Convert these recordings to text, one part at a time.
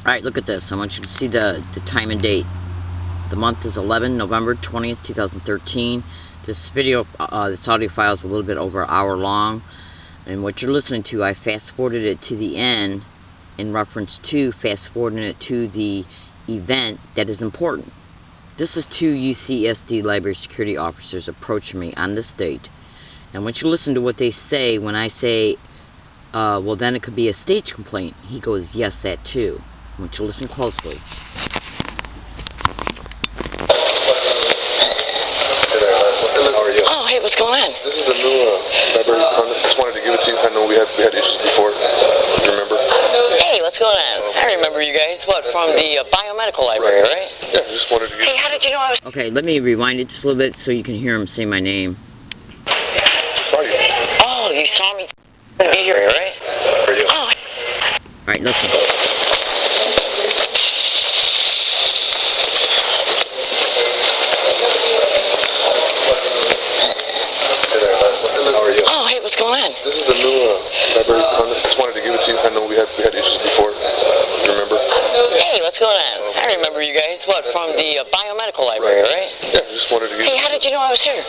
Alright, look at this. I want you to see the time and date. The month is November 20th, 2013. This video, this audio file is a little bit over an hour long. And what you're listening to, I fast-forwarded it to the end in reference to fast-forwarding it to the event that is important. This is two UCSD library security officers approaching me on this date. And I want you to listen to what they say when I say, well, then it could be a stage complaint. He goes, yes, that too. I want you to listen closely. Oh, hey, what's going on? This is the new library content. Just wanted to give it to you. I know we had issues before. Do you remember? Hey, what's going on? I remember you guys. What, from the biomedical library, right? Yeah, just wanted to give Hey, how did you know I was... Okay, let me rewind it just a little bit so you can hear him say my name. I saw you. Oh, you saw me be here, right? Are you? Oh. Alright, listen. How are you? Oh, hey, what's going on? This is the new library content. Just wanted to give it to you. I know we had issues before. Do you remember? Hey, what's going on? I remember you guys. What, from the biomedical library, right? Yeah, just wanted to give Hey, how did you know I was here? I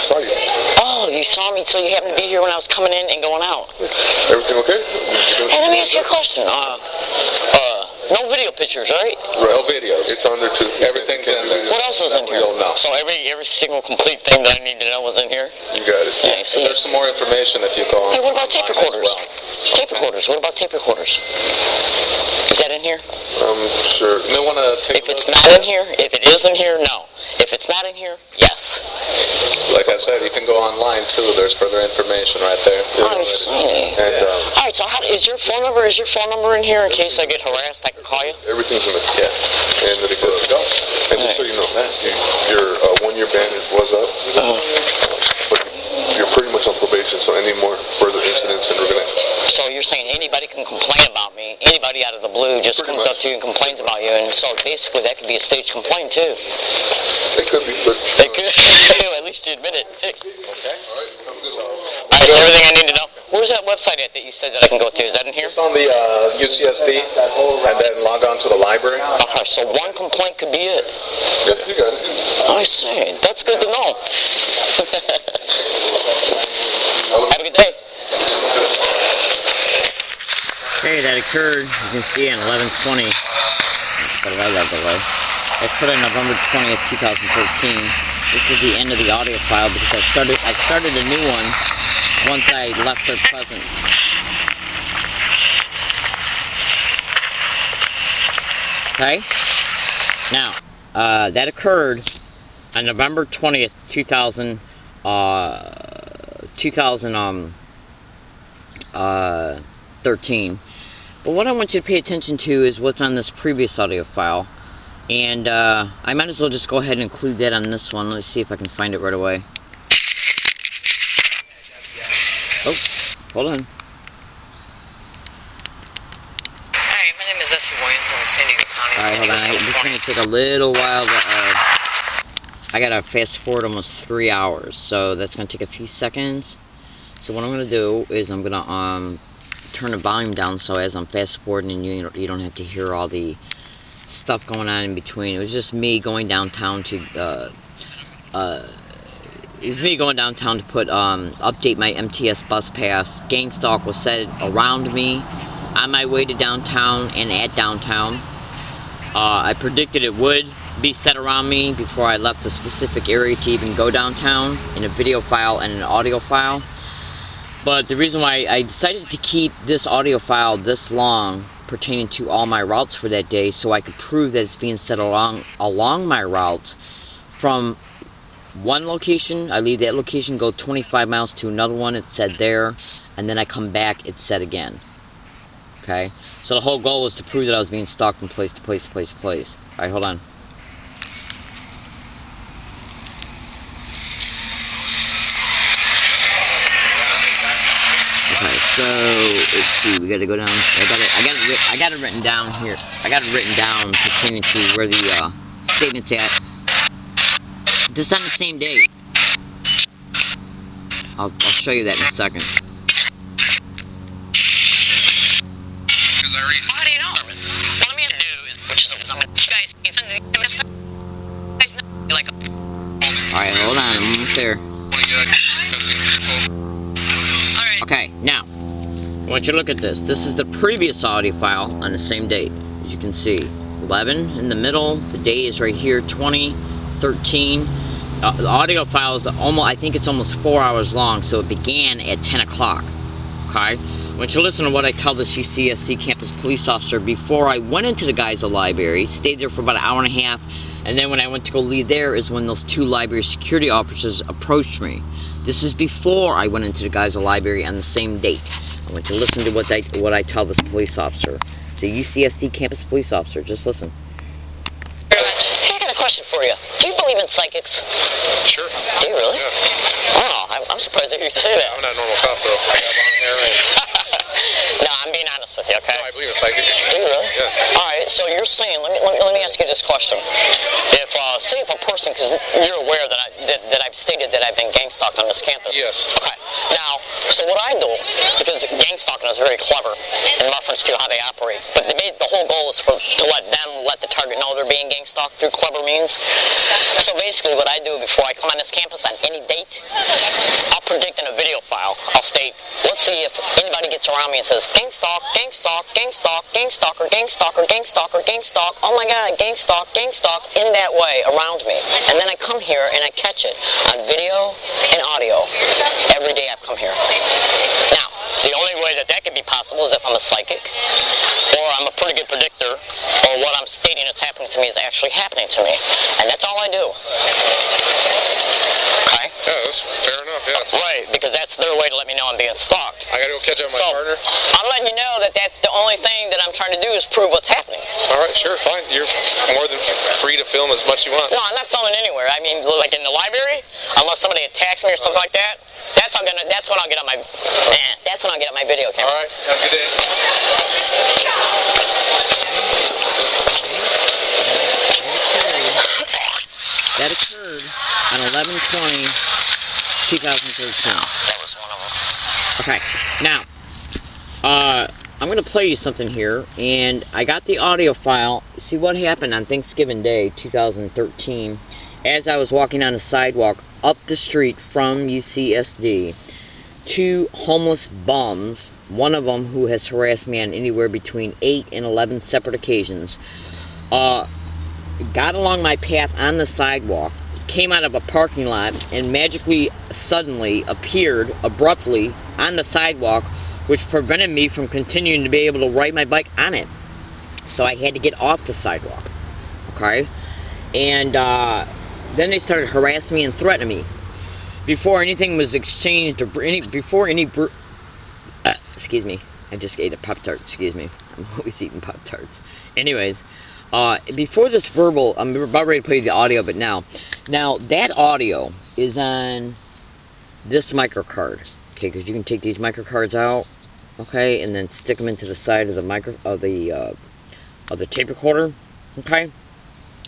saw you. Oh, you saw me, so you happened to be here when I was coming in and going out. Everything okay? Hey, let me ask you a question. No video pictures, right? Right. No videos. It's on there too. Everything's in there. What else is in here? So every single complete thing that I need to know is in here? You got it. Yeah, see. There's some more information if you go on. Hey, what about tape recorders? Well. Tape recorders. What about tape recorders? Is that in here? Sure. You may want to take If a it's look. not in here, if it is in here, no. If it's not in here, yes. Like I said, you can go online too. There's further information right there. I see. And All right. So, is your phone number in here in case I get harassed? I can call you. everything's in the and it goes to go. And just so you know, your 1-year ban was up, but you're pretty much on probation. So any more further incidents, and we're gonna. So you're saying anybody can complain about me? Anybody out of the blue just Pretty comes much. up to you and complains about you, and so basically that could be a stage complaint too. It could be, but. It could. At least you admit it. Okay. All right. Have a good one. All right, so everything I need to know. Where's that website at that you said that I can go to? Is that in here? It's on the UCSD, and then log on to the library. Okay, so one complaint could be it. Yeah, you got it. I see. That's good to know. Have a good day. Okay, that occurred, you can see on 11/20. Put it right out of the way. I put it on November 20th, 2013. This is the end of the audio file because I started a new one once I left their presence. Okay? Now, that occurred on November 20th, 2013. But what I want you to pay attention to is what's on this previous audio file. And I might as well just go ahead and include that on this one. Let's see if I can find it right away. Oh, hold on. Hi, my name is Essie Williams. I'm in San Diego County. Alright, hold on. This is going to take a little while. I got to fast forward almost 3 hours. So that's going to take a few seconds. So what I'm going to do is I'm going to turn the volume down so as I'm fast forwarding you don't have to hear all the stuff going on in between. It was just me going downtown to put update my MTS bus pass. Gang stalk was set around me on my way to downtown and at downtown. I predicted it would be set around me before I left the specific area to even go downtown in a video file and an audio file. But the reason why I decided to keep this audio file this long pertaining to all my routes for that day so I could prove that it's being set along my routes from one location. I leave that location, go 25 miles to another one, it's said there, and then I come back, it's said again. Okay? So the whole goal was to prove that I was being stalked from place to place to place to place. Alright, hold on. Okay, so let's see. We got to go down. I got it written down here. I got it written down pertaining to where the statement's at. Just on the same date. I'll show you that in a second. How do you know? Alright, hold on, I'm almost there. Okay, now, I want you to look at this. This is the previous audio file on the same date. As you can see, 11 in the middle, the day is right here, 2013. The audio file is almost, I think it's almost 4 hours long, so it began at 10 o'clock. Okay? I want you to listen to what I tell this UCSD campus police officer before I went into the Geisel library, stayed there for about an hour and a half, and then when I went to go leave there is when those 2 library security officers approached me. This is before I went into the Geisel library on the same date. I want you to listen to what I tell this police officer. It's a UCSD campus police officer. Just listen. Hey, I got a question for you. Do you believe in psychics? Sure. Do you really? Yeah. Oh, I'm surprised that you say that. I'm not a normal cop, though. I got long hair and... No, I'm being honest with you, okay? No, I believe in psychics. Do you really? Yeah. All right, so you're saying, let me ask you this question. If, say if a person, because you're aware that I've stated that I've been gang stalked on this campus. Yes. Okay. Now, so what I do, because gang stalking is very clever in reference to how they operate, but the whole goal is to let the target know they're being gang stalked through clever means. So basically what I do before I come on this campus on any date, I'll predict in a video file. I'll state, let's see if anybody gets around me and says, gang stalk, gang stalk, gang stalk, gang stalker, gang stalker, gang stalker, gang stalk, oh my god, gang stalk, in that way around me. And then I come here and I catch it on video and audio every day I've come here. Now, the only way that can be possible is if I'm a psychic, or I'm a pretty good predictor, or what I'm stating is happening to me is actually happening to me. And that's all I do. Okay? Yeah, that's fair enough, yeah. Right, because that's their way to let me know I'm being stalked. I gotta go catch up with my partner? I'm letting you know that that's the only thing that I'm trying to do is prove what's happening. Alright, sure, fine. You're more than free to film as much as you want. No, I'm not filming anywhere. I mean, like in the library, unless somebody attacks me or something like that. That's when I'll get on my video camera. Alright, have a good day. That occurred on 11/20/2013. That was one of them. Okay, now, I'm going to play you something here, and I got the audio file. See what happened on Thanksgiving Day, 2013, as I was walking on the sidewalk up the street from UCSD. 2 homeless bums, one of them who has harassed me on anywhere between 8 and 11 separate occasions, got along my path on the sidewalk, came out of a parking lot, and magically, suddenly, appeared abruptly on the sidewalk, which prevented me from continuing to be able to ride my bike on it. So I had to get off the sidewalk. Okay? And then they started harassing me and threatening me. Before anything was exchanged, or excuse me, I just ate a Pop-Tart, excuse me. I'm always eating Pop-Tarts. Anyways, before this verbal, I'm about ready to play the audio, but now that audio is on this microcard, okay, because you can take these microcards out, okay, and then stick them into the side of the tape recorder, okay.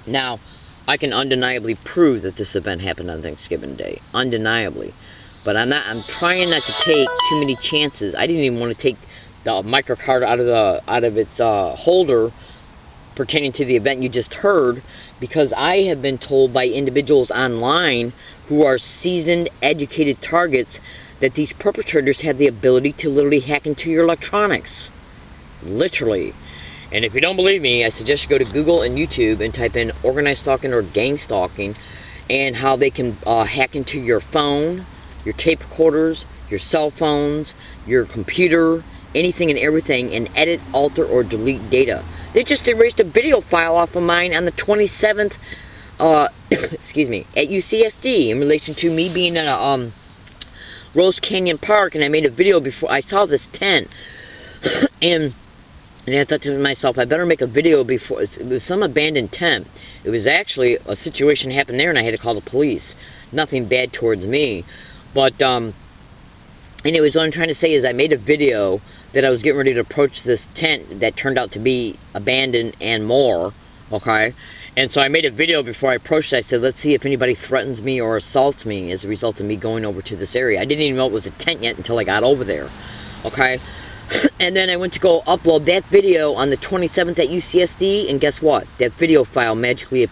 Now, I can undeniably prove that this event happened on Thanksgiving Day, undeniably, but I'm trying not to take too many chances. I didn't even want to take the microcard out of its holder pertaining to the event you just heard, because I have been told by individuals online who are seasoned, educated targets that these perpetrators have the ability to literally hack into your electronics. Literally. And if you don't believe me, I suggest you go to Google and YouTube and type in organized stalking or gang stalking, and how they can hack into your phone, your tape recorders, your cell phones, your computer, anything and everything, and edit, alter, or delete data. They just erased a video file off of mine on the 27th, excuse me, at UCSD in relation to me being in a Rose Canyon Park, and I made a video before I saw this tent, and I thought to myself, I better make a video before. It was some abandoned tent. It was actually a situation happened there, and I had to call the police. Nothing bad towards me, but anyways, what I'm trying to say is I made a video that I was getting ready to approach this tent that turned out to be abandoned and more, okay? And so I made a video before I approached it. I said, let's see if anybody threatens me or assaults me as a result of me going over to this area. I didn't even know it was a tent yet until I got over there, okay? And then I went to go upload that video on the 27th at UCSD, and guess what? That video file magically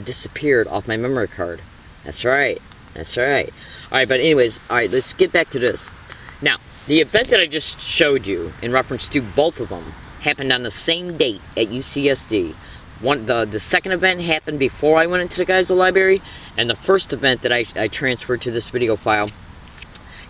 disappeared off my memory card. That's right. That's right. Alright, but anyways, alright, let's get back to this. Now, the event that I just showed you, in reference to both of them, happened on the same date at UCSD. The second event happened before I went into the Geisel Library, and the first event that I transferred to this video file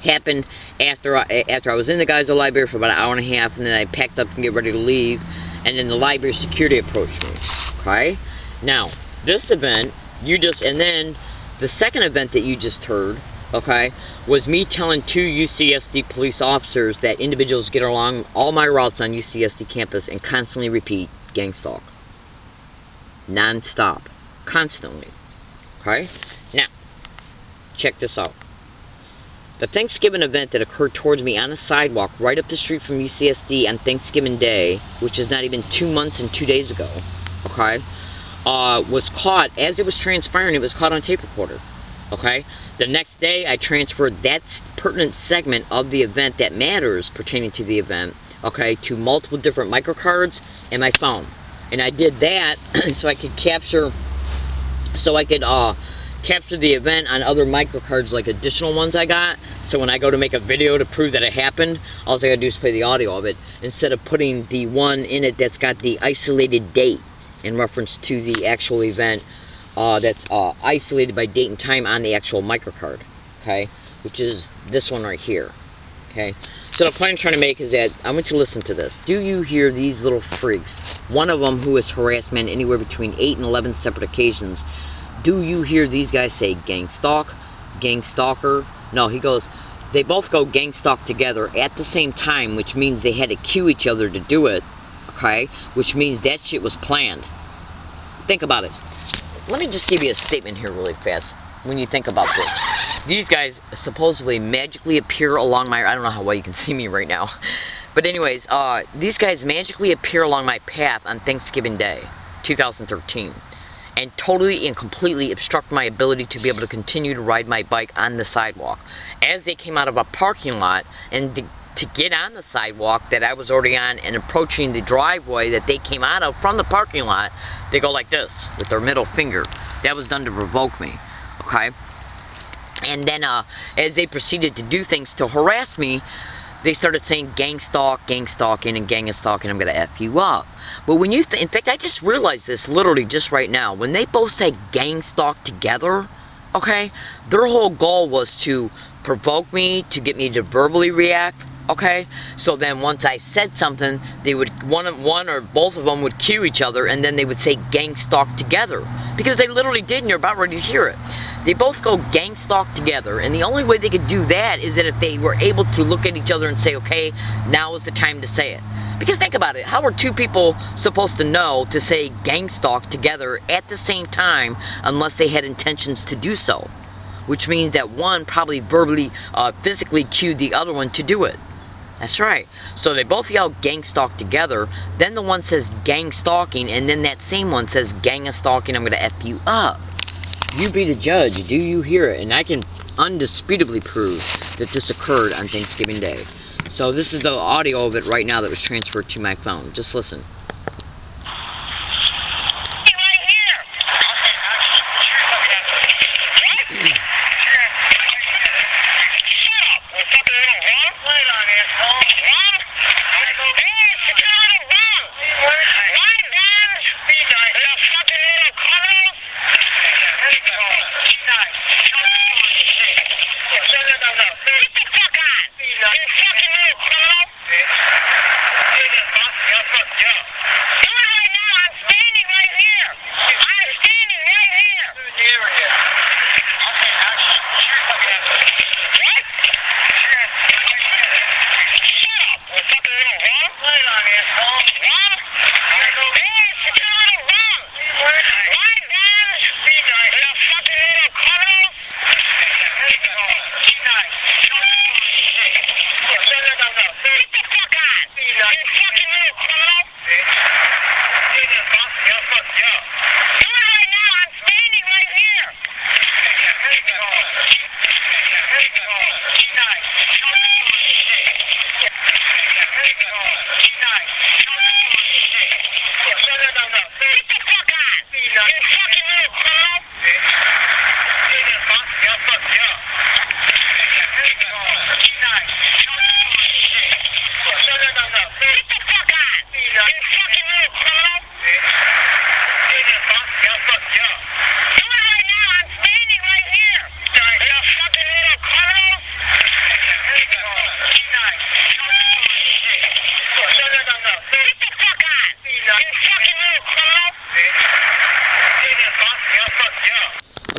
happened after I was in the Geisel Library for about an hour and a half, and then I packed up and get ready to leave, and then the library security approached me. Okay? Now, this event, and then the second event that you just heard, okay, was me telling two UCSD police officers that individuals get along all my routes on UCSD campus and constantly repeat gang stalk. Non-stop. Constantly. Okay? Now, check this out. The Thanksgiving event that occurred towards me on a sidewalk right up the street from UCSD on Thanksgiving Day, which is not even 2 months and 2 days ago, okay, was caught, as it was transpiring, it was caught on tape recorder. Okay? The next day, I transferred that pertinent segment of the event that matters pertaining to the event, okay, to multiple different microcards and my phone. And I did that so I could capture the event on other microcards, like additional ones I got. So when I go to make a video to prove that it happened, all I gotta do is play the audio of it, instead of putting the one in it that's got the isolated date in reference to the actual event. That's isolated by date and time on the actual microcard, okay, which is this one right here, okay. So the point I'm trying to make is that I want you to listen to this. Do you hear these little freaks? One of them who has harassed men anywhere between 8 and 11 separate occasions. Do you hear these guys say gang stalk, gang stalker? No, he goes, they both go gang stalk together at the same time, which means they had to cue each other to do it, okay, which means that shit was planned. Think about it. Let me just give you a statement here really fast when you think about this. These guys supposedly magically appear along my... I don't know how well you can see me right now. But anyways, these guys magically appear along my path on Thanksgiving Day, 2013. And totally and completely obstruct my ability to be able to continue to ride my bike on the sidewalk. As they came out of a parking lot and to get on the sidewalk that I was already on and approaching the driveway that they came out of from the parking lot, they go like this with their middle finger. That was done to provoke me, okay? And then as they proceeded to do things to harass me, they started saying gang stalking, and gang is stalking, I'm going to F you up. But when you, in fact, I just realized this literally just right now. When they both say gang stalk together, okay, their whole goal was to provoke me, to get me to verbally react, okay? So then once I said something, they would, one or both of them would cue each other, and then they would say gang stalk together. Because they literally did, and you're about ready to hear it. They both go gang stalk together, and the only way they could do that is that if they were able to look at each other and say, okay, now is the time to say it. Because think about it, how are two people supposed to know to say gang stalk together at the same time unless they had intentions to do so? Which means that one probably verbally, physically cued the other one to do it. That's right. So they both yell gang stalk together, then the one says gang stalking, and then that same one says gang of stalking, I'm going to F you up. You be the judge. Do you hear it? And I can undisputably prove that this occurred on Thanksgiving Day. So this is the audio of it right now that was transferred to my phone. Just listen.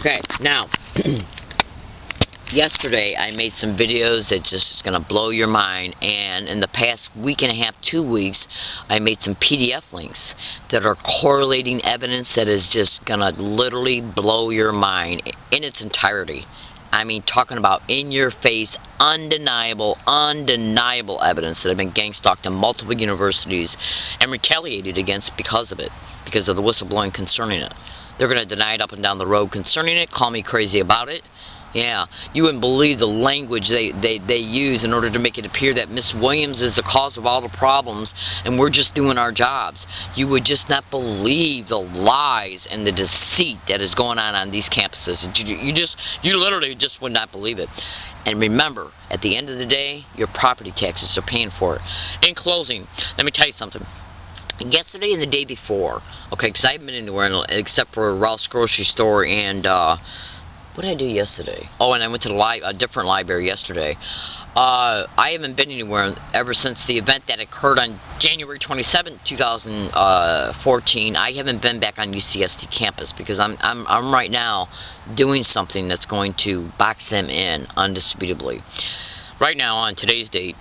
Okay, now, yesterday I made some videos that just is going to blow your mind, and in the past week and a half, 2 weeks, I made some PDF links that are correlating evidence that is just going to literally blow your mind in its entirety. I mean, talking about in-your-face, undeniable evidence that have been gang-stalked in multiple universities and retaliated against because of it, because of the whistleblowing concerning it. They're going to deny it up and down the road concerning it, call me crazy about it. Yeah, you wouldn't believe the language they use in order to make it appear that Miss Williams is the cause of all the problems and we're just doing our jobs. You would just not believe the lies and the deceit that is going on these campuses. You literally just would not believe it. And remember, at the end of the day, your property taxes are paying for it. In closing, let me tell you something. Yesterday and the day before, okay, because I haven't been anywhere except for Ralph's grocery store and, what did I do yesterday? Oh, and I went to a different library yesterday. I haven't been anywhere ever since the event that occurred on January 27, 2014. I haven't been back on UCSD campus because I'm right now doing something that's going to box them in undisputably. Right now, on today's date,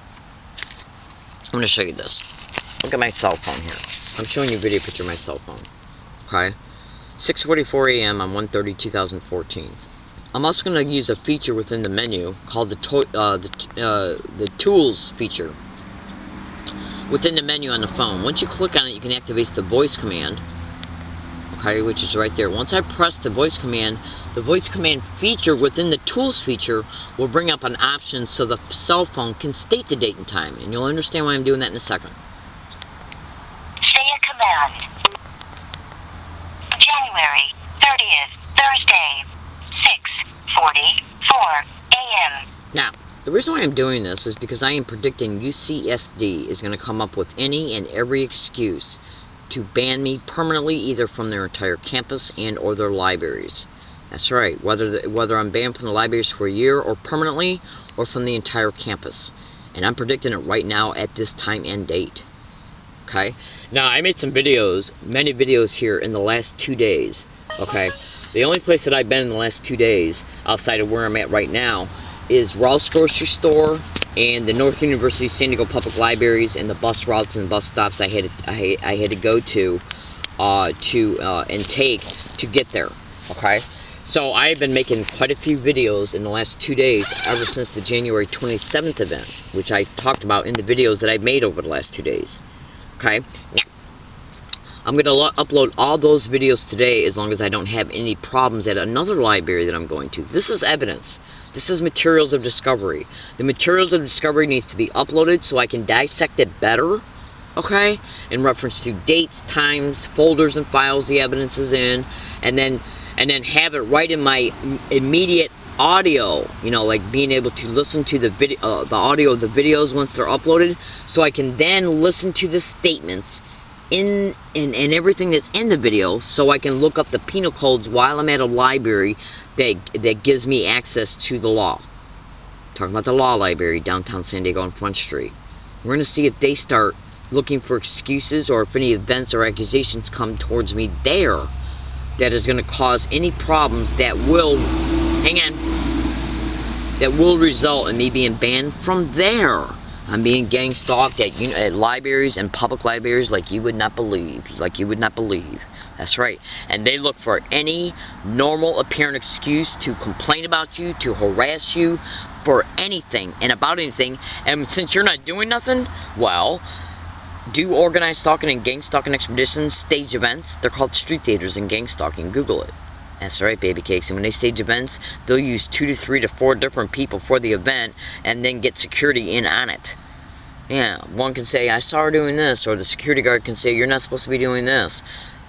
I'm going to show you this. Look at my cell phone here. I'm showing you a video picture of my cell phone. Okay? 6:44 a.m. on 1/30/2014. I'm also going to use a feature within the menu called the Tools feature. Within the menu on the phone, once you click on it, you can activate the voice command. Okay, which is right there. Once I press the voice command feature within the Tools feature will bring up an option so the cell phone can state the date and time. And you'll understand why I'm doing that in a second. Say a command. January 30th, Thursday, 6:44 a.m. Now, the reason why I'm doing this is because I am predicting UCSD is going to come up with any and every excuse to ban me permanently, either from their entire campus and or their libraries. That's right, whether I'm banned from the libraries for a year or permanently, or from the entire campus. And I'm predicting it right now at this time and date. Okay? Now, I made some videos, many videos here in the last 2 days. Okay? The only place that I've been in the last 2 days, outside of where I'm at right now, is Ralph's grocery store and the North University San Diego Public Libraries and the bus routes and bus stops I had to go to and take to get there. Okay? So I've been making quite a few videos in the last 2 days ever since the January 27th event, which I talked about in the videos that I've made over the last 2 days. Okay? Now, I'm going to upload all those videos today as long as I don't have any problems at another library that I'm going to. This is evidence. This is materials of discovery. The materials of discovery needs to be uploaded so I can dissect it better, okay, in reference to dates, times, folders, and files the evidence is in, and then have it right in my immediate audio, you know, like being able to listen to the audio of the videos once they're uploaded, so I can then listen to the statements in everything that's in the video, so I can look up the penal codes while I'm at a library that gives me access to the law. Talking about the law library, downtown San Diego on Front Street. We're going to see if they start looking for excuses or if any events or accusations come towards me there that is going to cause any problems that will, that will result in me being banned from there. I'm being gang stalked at libraries and public libraries like you would not believe. That's right. And they look for any normal apparent excuse to complain about you, to harass you for anything and about anything. And since you're not doing nothing, well, do organized stalking and gang stalking expeditions, stage events. They're called street theaters and gang stalking. Google it. That's right, baby cakes. And when they stage events, they'll use 2 to 3 to 4 different people for the event and then get security in on it. Yeah, one can say, I saw her doing this, or the security guard can say, you're not supposed to be doing this.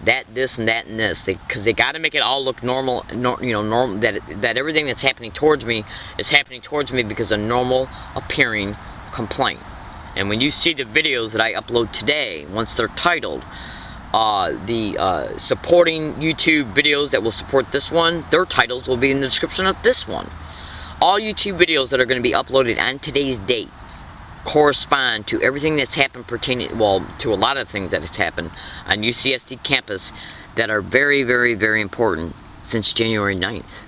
That, this, and that, and this. Because they got to make it all look normal, normal, that everything that's happening towards me is happening towards me because of normal appearing complaint. And when you see the videos that I upload today, once they're titled, the supporting YouTube videos that will support this one, their titles will be in the description of this one. All YouTube videos that are going to be uploaded on today's date correspond to everything that's happened pertaining, well, to a lot of things that has happened on UCSD campus that are very, very, very important since January 9th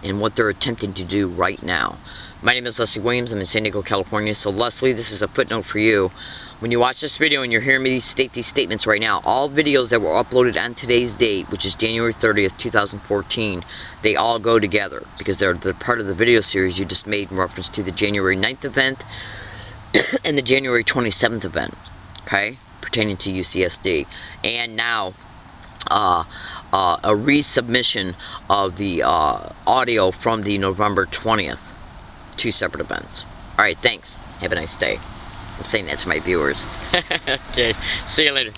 and what they're attempting to do right now. My name is Leslie Williams. I'm in San Diego, California. So Leslie, this is a footnote for you. When you watch this video and you're hearing me state these statements right now, all videos that were uploaded on today's date, which is January 30th, 2014, they all go together because they're part of the video series you just made in reference to the January 9th event and the January 27th event, okay, pertaining to UCSD. And now a resubmission of the audio from the November 20th, 2 separate events. Alright, thanks. Have a nice day. I'm saying that to my viewers. Okay, see you later.